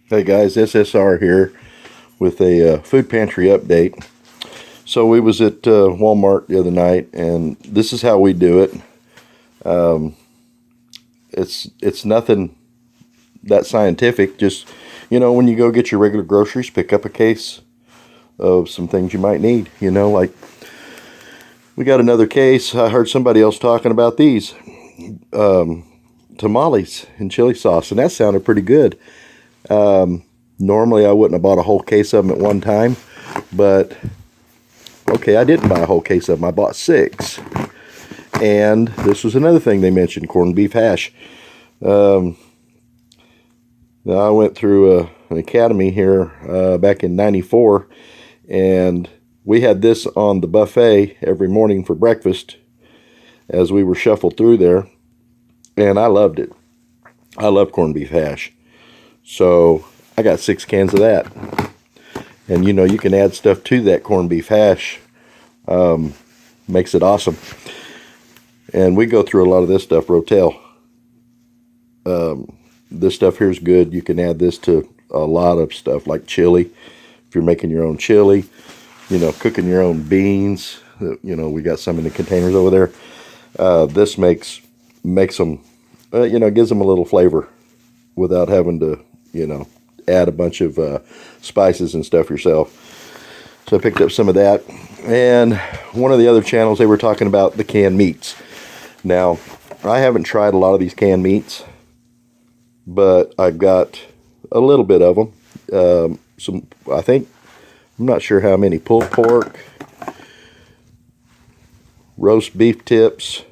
Hey guys, SSR here with a food pantry update. So we was at Walmart the other night, and this is how we do it. It's nothing that scientific. Just, when you go get your regular groceries, pick up a case of some things you might need. Like we got another case. I heard somebody else talking about these tamales and chili sauce, and that sounded pretty good. Normally I wouldn't have bought a whole case of them at one time, but okay, I didn't buy a whole case of them. I bought 6. And this was another thing they mentioned, corned beef hash. Now I went through an academy here back in '94, and we had this on the buffet every morning for breakfast as we were shuffled through there, and I loved it. I love corned beef hash. So I got 6 cans of that. And you can add stuff to that corned beef hash. Makes it awesome. And we go through a lot of this stuff, Rotel. This stuff here is good. You can add this to a lot of stuff like chili. If you're making your own chili, cooking your own beans. We got some in the containers over there. This makes them, gives them a little flavor without having to, add a bunch of spices and stuff yourself. So I picked up some of that. And one of the other channels, they were talking about the canned meats. Now, I haven't tried a lot of these canned meats, but I've got a little bit of them. I'm not sure how many. Pulled pork, roast beef tips.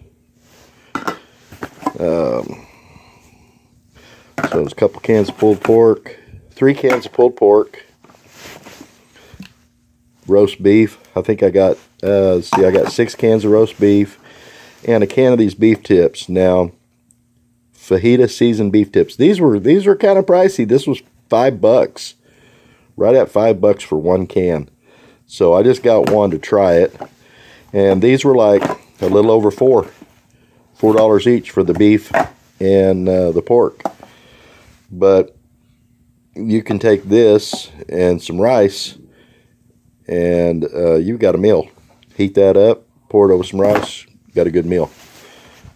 So there's a couple cans of pulled pork, 3 cans of pulled pork, roast beef. I think I got, I got 6 cans of roast beef and a can of these beef tips. Now, fajita seasoned beef tips. These were kind of pricey. This was $5, right at $5 for 1 can. So I just got one to try it, and these were like a little over $4 each for the beef and the pork. But you can take this and some rice, and you've got a meal. Heat that up, pour it over some rice, got a good meal.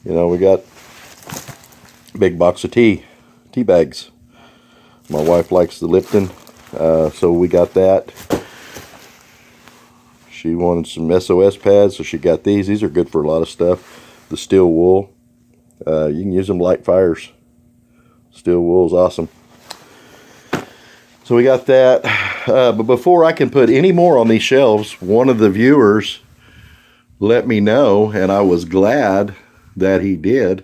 We got a big box of tea bags. My wife likes the Lipton, so we got that. She wanted some SOS pads, so she got these. These are good for a lot of stuff. The steel wool, you can use them to light fires. Steel wool is awesome. So we got that. But before I can put any more on these shelves, one of the viewers let me know, and I was glad that he did.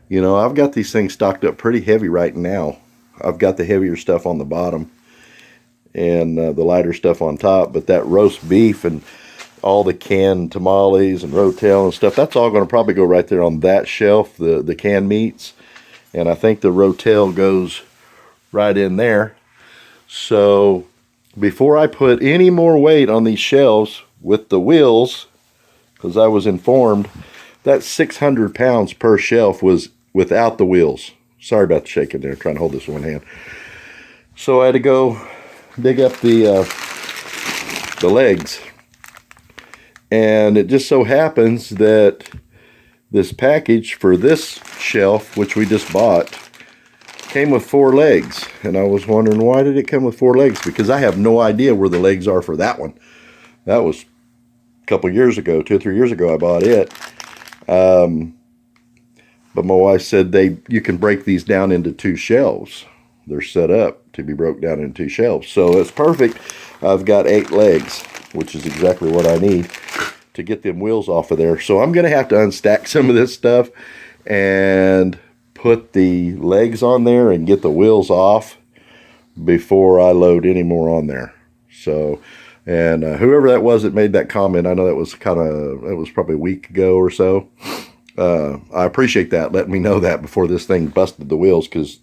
I've got these things stocked up pretty heavy right now. I've got the heavier stuff on the bottom and the lighter stuff on top, but that roast beef and all the canned tamales and rotel and stuff, that's all going to probably go right there on that shelf, the canned meats. And I think the rotel goes right in there. So before I put any more weight on these shelves with the wheels, because I was informed that 600 pounds per shelf was without the wheels. Sorry about the shaking there, trying to hold this in one hand. So I had to go dig up the legs. And it just so happens that this package for this shelf, which we just bought, came with 4 legs. And I was wondering, why did it come with 4 legs? Because I have no idea where the legs are for that one. That was a couple years ago, 2 or 3 years ago I bought it. But my wife said you can break these down into 2 shelves. They're set up to be broke down into 2 shelves. So it's perfect. I've got 8 legs, which is exactly what I need to get them wheels off of there. So I'm going to have to unstack some of this stuff and put the legs on there and get the wheels off before I load any more on there. So, and whoever that was that made that comment, I know that was probably a week ago or so. I appreciate that, letting me know that before this thing busted the wheels, because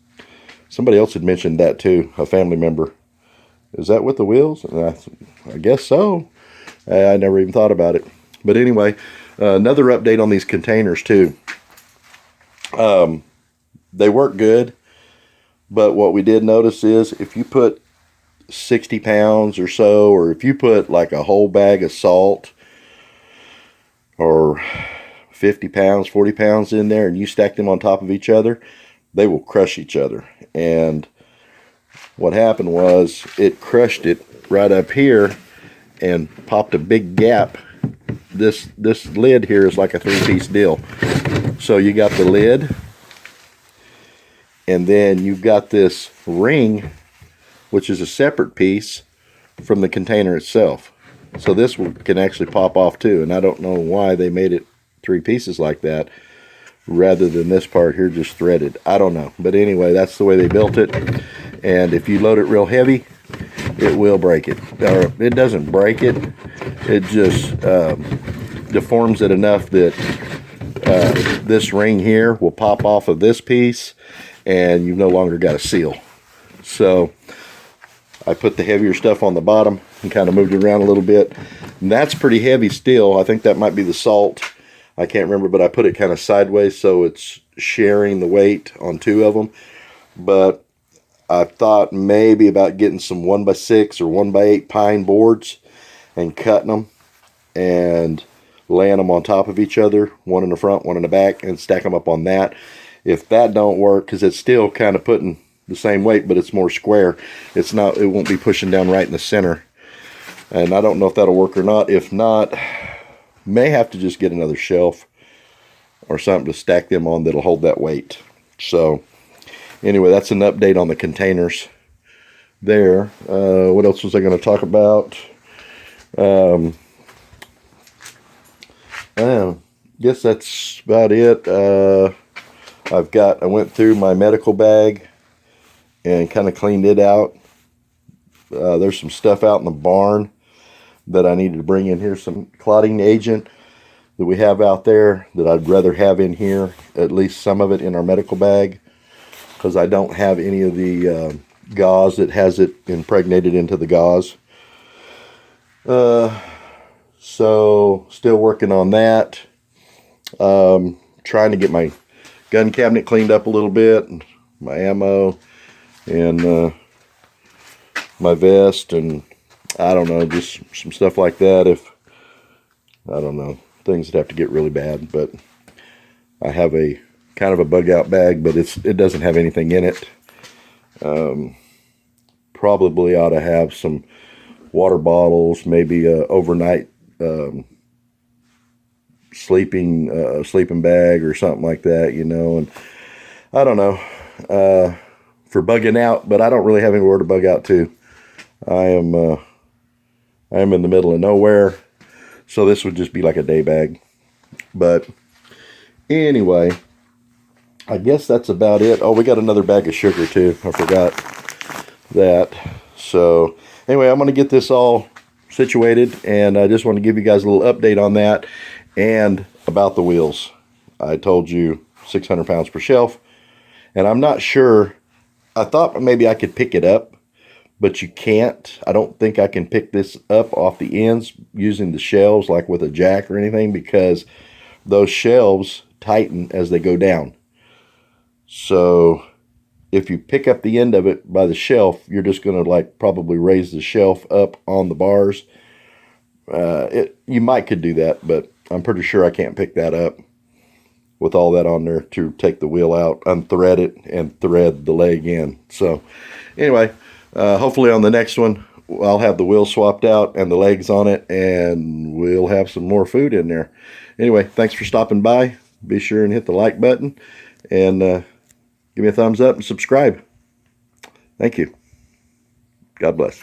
somebody else had mentioned that too, a family member. Is that with the wheels? And I guess so. I never even thought about it. But anyway, another update on these containers too. They work good, But what we did notice is if you put 60 pounds or so, or if you put like a whole bag of salt or 50 pounds, 40 pounds in there, and you stack them on top of each other, they will crush each other. And what happened was it crushed it right up here and popped a big gap. This lid here is like a 3-piece deal. So you got the lid, and then you've got this ring, which is a separate piece from the container itself. So this one can actually pop off too, and I don't know why they made it 3 pieces like that rather than this part here just threaded. I don't know, but anyway, that's the way they built it. And if you load it real heavy, it will break it. Or it doesn't break it, it just deforms it enough that this ring here will pop off of this piece and you've no longer got a seal. So I put the heavier stuff on the bottom and kind of moved it around a little bit. And that's pretty heavy still. I think that might be the salt. I can't remember, but I put it kind of sideways so it's sharing the weight on 2 of them. But I thought maybe about getting some 1x6 or 1x8 pine boards and cutting them and laying them on top of each other, one in the front, one in the back, and stack them up on that. If that don't work, because it's still kind of putting the same weight, but it's more square, it won't be pushing down right in the center. And I don't know if that'll work or not. If not, may have to just get another shelf or something to stack them on that'll hold that weight. So anyway, that's an update on the containers there. What else was I going to talk about? I guess that's about it. I went through my medical bag and kind of cleaned it out. There's some stuff out in the barn that I needed to bring in here, some clotting agent that we have out there that I'd rather have in here, at least some of it in our medical bag, because I don't have any of the gauze that has it impregnated into the gauze. So still working on that. Trying to get my gun cabinet cleaned up a little bit, and my ammo, and my vest, and I don't know, just some stuff like that. I don't know, things that have to get really bad. But I have a kind of a bug out bag, but it doesn't have anything in it. Probably ought to have some water bottles, maybe a overnight sleeping bag or something like that, you know. And I don't know, for bugging out, but I don't really have anywhere to bug out to. I am in the middle of nowhere, so this would just be like a day bag. But anyway, I guess that's about it. Oh, we got another bag of sugar too. I forgot that. So anyway, I'm going to get this all situated, and I just want to give you guys a little update on that and about the wheels. I told you 600 pounds per shelf, and I'm not sure. I thought maybe I could pick it up, but you can't. I don't think I can pick this up off the ends using the shelves like with a jack or anything, because those shelves tighten as they go down. So if you pick up the end of it by the shelf, you're just going to like probably raise the shelf up on the bars. You might could do that, but I'm pretty sure I can't pick that up with all that on there to take the wheel out, unthread it, and thread the leg in. So anyway, hopefully on the next one, I'll have the wheel swapped out and the legs on it, and we'll have some more food in there. Anyway, thanks for stopping by. Be sure and hit the like button, and give me a thumbs up and subscribe. Thank you. God bless.